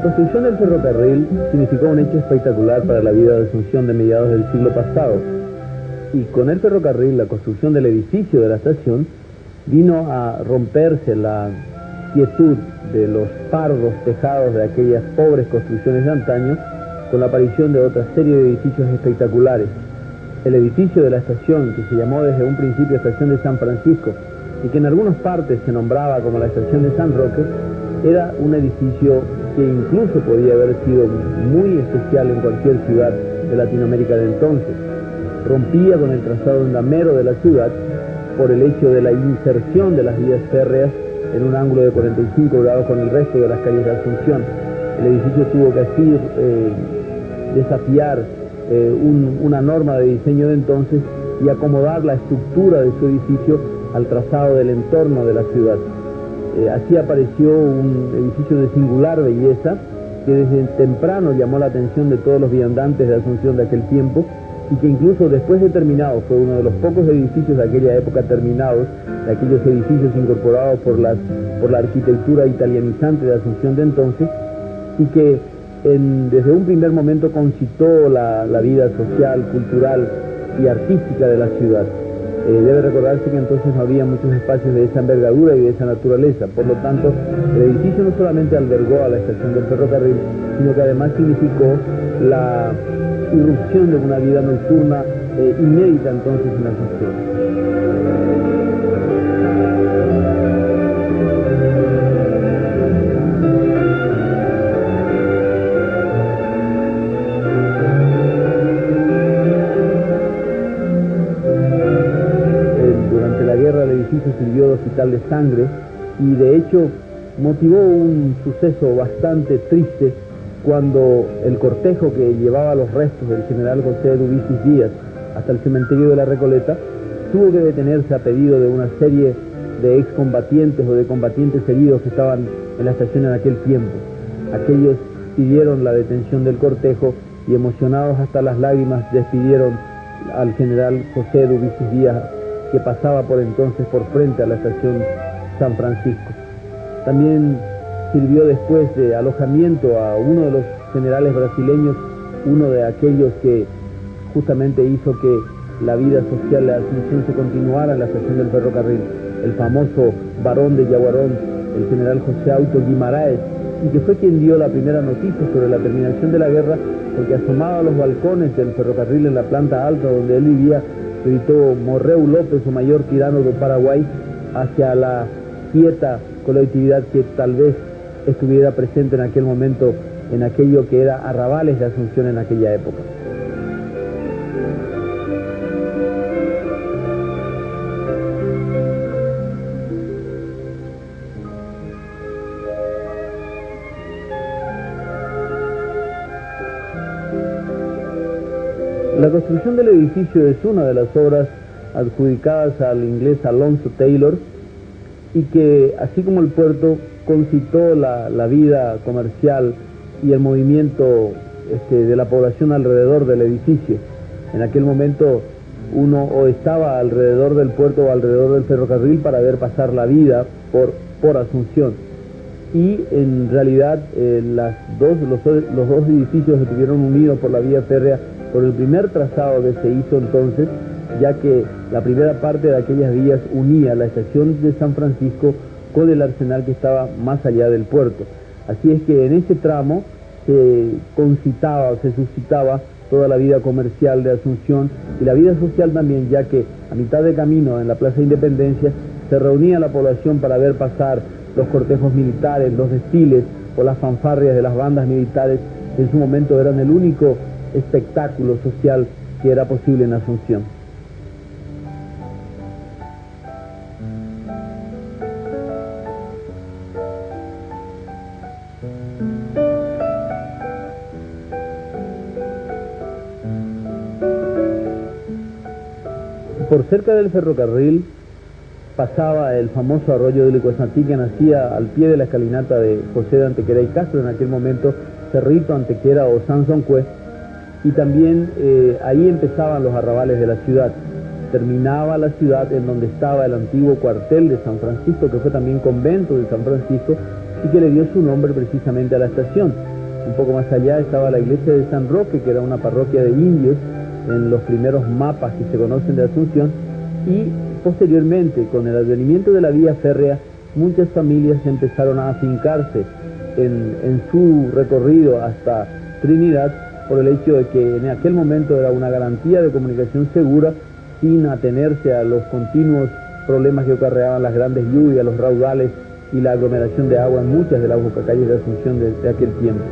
La construcción del ferrocarril significó un hecho espectacular para la vida de Asunción de mediados del siglo pasado. Y con el ferrocarril, la construcción del edificio de la estación, vino a romperse la quietud de los pardos tejados de aquellas pobres construcciones de antaño, con la aparición de otra serie de edificios espectaculares. El edificio de la estación, que se llamó desde un principio Estación de San Francisco, y que en algunas partes se nombraba como la Estación de San Roque, era un edificio que incluso podía haber sido muy especial en cualquier ciudad de Latinoamérica de entonces. Rompía con el trazado andamero de la ciudad por el hecho de la inserción de las vías férreas en un ángulo de 45 grados con el resto de las calles de Asunción. El edificio tuvo que así desafiar una norma de diseño de entonces y acomodar la estructura de su edificio al trazado del entorno de la ciudad. Así apareció un edificio de singular belleza que desde temprano llamó la atención de todos los viandantes de Asunción de aquel tiempo, y que incluso después de terminado fue uno de los pocos edificios de aquella época terminados, de aquellos edificios incorporados por la arquitectura italianizante de Asunción de entonces, y que desde un primer momento concitó la vida social, cultural y artística de la ciudad. Debe recordarse que entonces no había muchos espacios de esa envergadura y de esa naturaleza. Por lo tanto, el edificio no solamente albergó a la estación del ferrocarril, sino que además significó la irrupción de una vida nocturna inédita entonces en Asunción. Sirvió de hospital de sangre y de hecho motivó un suceso bastante triste cuando el cortejo que llevaba los restos del general José Eduviges Díaz hasta el cementerio de la Recoleta tuvo que detenerse a pedido de una serie de excombatientes o de combatientes heridos que estaban en la estación en aquel tiempo. Aquellos pidieron la detención del cortejo y, emocionados hasta las lágrimas, despidieron al general José Eduviges Díaz, que pasaba por entonces por frente a la estación San Francisco. También sirvió después de alojamiento a uno de los generales brasileños, uno de aquellos que justamente hizo que la vida social de Asunción se continuara en la estación del ferrocarril, el famoso barón de Yaguarón, el general José Auto Guimaraes, y que fue quien dio la primera noticia sobre la terminación de la guerra, porque asomado a los balcones del ferrocarril en la planta alta donde él vivía, gritó: Morreu López, o mayor tirano de Paraguay, hacia la quieta colectividad que tal vez estuviera presente en aquel momento en aquello que era arrabales de Asunción en aquella época. La construcción del edificio es una de las obras adjudicadas al inglés Alonzo Taylor, y que, así como el puerto, concitó la vida comercial y el movimiento de la población alrededor del edificio. En aquel momento uno o estaba alrededor del puerto o alrededor del ferrocarril para ver pasar la vida por Asunción. Y en realidad los dos edificios estuvieron unidos por la vía férrea por el primer trazado que se hizo entonces, ya que la primera parte de aquellas vías unía la estación de San Francisco con el arsenal que estaba más allá del puerto. Así es que en ese tramo se concitaba o se suscitaba toda la vida comercial de Asunción y la vida social también, ya que a mitad de camino en la Plaza Independencia se reunía la población para ver pasar los cortejos militares, los desfiles o las fanfarrias de las bandas militares, que en su momento eran el único espectáculo social que era posible en Asunción. Por cerca del ferrocarril pasaba el famoso arroyo de Licuazatí, que nacía al pie de la escalinata de José de Antequera y Castro, en aquel momento Cerrito, Antequera o Sansoncué, y también ahí empezaban los arrabales de la ciudad. Terminaba la ciudad en donde estaba el antiguo cuartel de San Francisco, que fue también convento de San Francisco y que le dio su nombre precisamente a la estación. Un poco más allá estaba la iglesia de San Roque, que era una parroquia de indios en los primeros mapas que se conocen de Asunción, y posteriormente, con el advenimiento de la vía férrea, muchas familias empezaron a afincarse en su recorrido hasta Trinidad, por el hecho de que en aquel momento era una garantía de comunicación segura, sin atenerse a los continuos problemas que acarreaban las grandes lluvias, los raudales y la aglomeración de agua en muchas de las bocacalles de Asunción de aquel tiempo.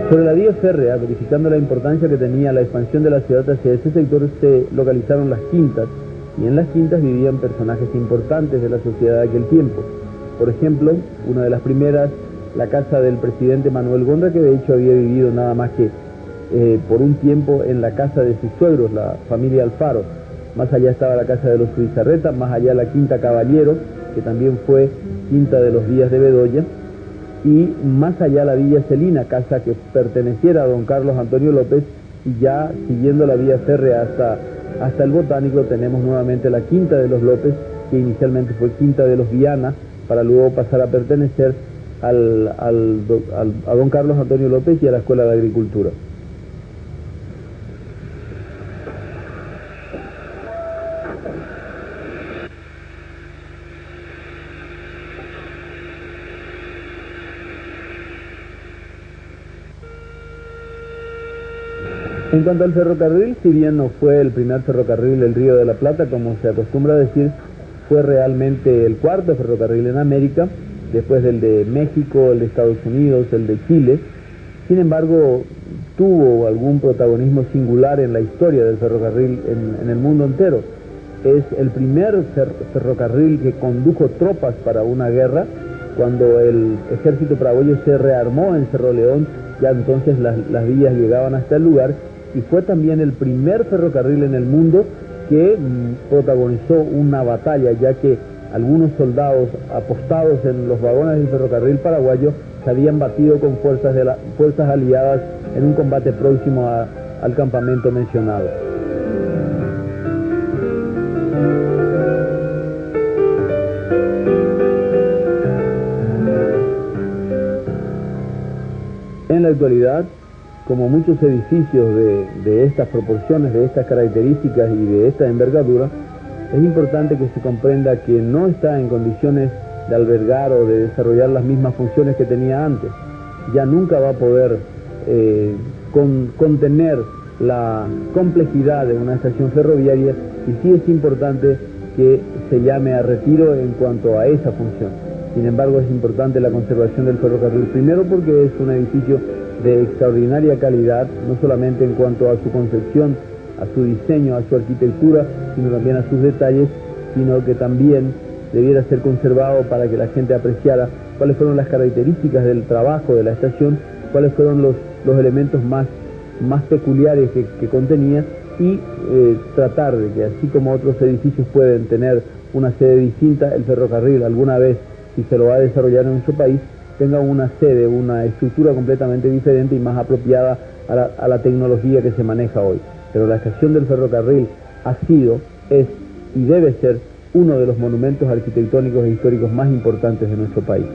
Sobre la vía férrea, verificando la importancia que tenía la expansión de la ciudad hacia ese sector, se localizaron las quintas, y en las quintas vivían personajes importantes de la sociedad de aquel tiempo. Por ejemplo, una de las primeras, la casa del presidente Manuel Gondra, que de hecho había vivido nada más que por un tiempo en la casa de sus suegros, la familia Alfaro. Más allá estaba la casa de los Suizarreta, más allá la quinta Caballero, que también fue quinta de los Díaz de Bedoya, y más allá la Villa Celina, casa que perteneciera a don Carlos Antonio López, y ya siguiendo la vía férrea hasta el Botánico tenemos nuevamente la Quinta de los López, que inicialmente fue Quinta de los Viana, para luego pasar a pertenecer a don Carlos Antonio López y a la Escuela de Agricultura. En cuanto al ferrocarril, si bien no fue el primer ferrocarril del Río de la Plata, como se acostumbra a decir, fue realmente el cuarto ferrocarril en América, después del de México, el de Estados Unidos, el de Chile. Sin embargo, tuvo algún protagonismo singular en la historia del ferrocarril en el mundo entero. Es el primer ferrocarril que condujo tropas para una guerra. Cuando el ejército paraguayo se rearmó en Cerro León, ya entonces las vías llegaban hasta el lugar, y fue también el primer ferrocarril en el mundo que protagonizó una batalla, ya que algunos soldados apostados en los vagones del ferrocarril paraguayo se habían batido con fuerzas aliadas en un combate próximo al campamento mencionado. En la actualidad, como muchos edificios de estas proporciones, de estas características y de esta envergadura, es importante que se comprenda que no está en condiciones de albergar o de desarrollar las mismas funciones que tenía antes. Ya nunca va a poder contener la complejidad de una estación ferroviaria, y sí es importante que se llame a retiro en cuanto a esa función. Sin embargo, es importante la conservación del ferrocarril, primero porque es un edificio de extraordinaria calidad, no solamente en cuanto a su concepción, a su diseño, a su arquitectura, sino también a sus detalles, sino que también debiera ser conservado para que la gente apreciara cuáles fueron las características del trabajo de la estación, cuáles fueron los elementos más peculiares que contenía, y tratar de que, así como otros edificios pueden tener una sede distinta, el ferrocarril alguna vez, si se lo va a desarrollar en nuestro país, tenga una sede, una estructura completamente diferente y más apropiada a la tecnología que se maneja hoy. Pero la estación del ferrocarril ha sido, es y debe ser uno de los monumentos arquitectónicos e históricos más importantes de nuestro país.